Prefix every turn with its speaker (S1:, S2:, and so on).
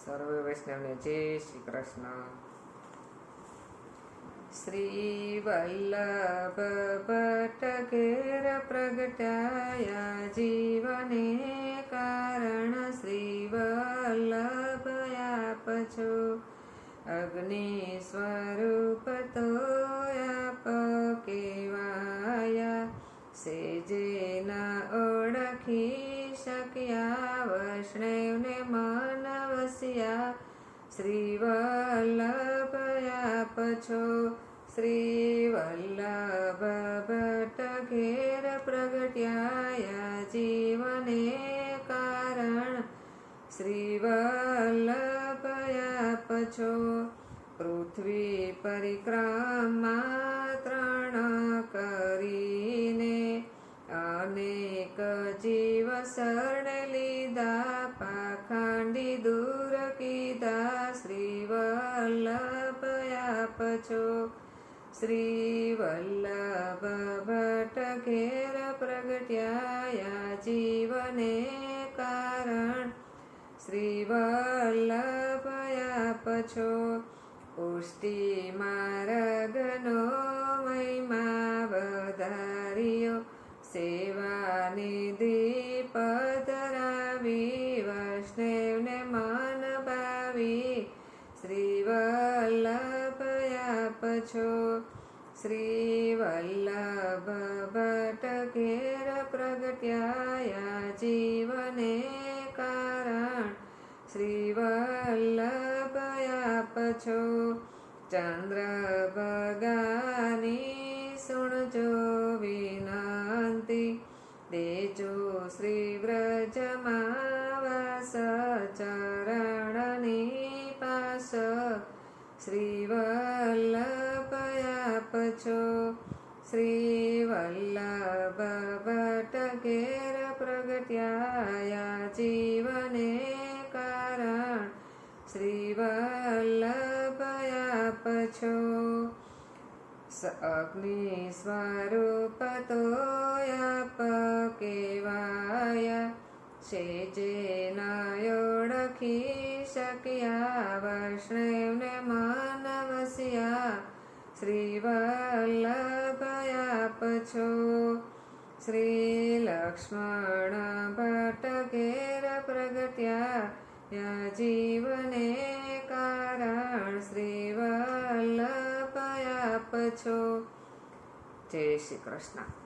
S1: સર્વે વૈષ્ણવને જય શ્રી કૃષ્ણ. શ્રી વલ્લભ ભટ્ટ ઘેર પ્રગટાયા જીવને કારણ, શ્રી વલ્લભ આપ છો અગ્નિ સ્વરૂપ તો આપ કેવાયા, સેજે ન ઓળખી શક્યા વૈષ્ણવને મન વસ્યા, શ્રી વલ્લભ આપ છો. શ્રી વલ્લભ ભટ્ટ ઘેર પ્રગટ્યા જીવને કારણ, શ્રી વલ્લભ આપ છો. પૃથ્વી પરિક્રમા 3 કરીને અનેક જીવ શરણે લીધા, પાખંડી દૂર કીધા, શ્રી વલ્લભ આપ છો. શ્રી વલ્લભ ભટ્ટ ઘેર પ્રગટ્યા જીવને કારણ, શ્રી વલ્લભ આપ છો. પુષ્ટિ માર્ગનો મહિમા વધાર્યો, સેવાનિધિ પધરાવી, વૈષ્ણવને મન ભાવી, શ્રી વલ્લભ આપ છો. શ્રી વલ્લભ ભટ્ટ ઘેર પ્રગટ્યા જીવને કારણ, શ્રી વલ્લભ આપ છો. ચંદ્રભાગાની સુણજો વિનંતી, દેજો શ્રી વ્રજમાં વાસ, ચરણની પાસ, શ્રી વલ્લભ આપ છો. શ્રી વલ્લભ ભટ્ટ ઘેર પ્રગટ્યા જીવને કારણ, શ્રી વલ્લભ આપ છો. અગ્નિ સ્વરૂપ તો આપ કેવાયા, સેજે ન ઓળખી શક્યા વૈષ્ણવને મન વસ્યા, શ્રી વલ્લભ આપ છો. શ્રી લક્ષ્મણ ભટ્ટ ઘેર પ્રગટ્યા જીવને કારણ, શ્રી વલ્લભ આપ છો. જય શ્રી કૃષ્ણ.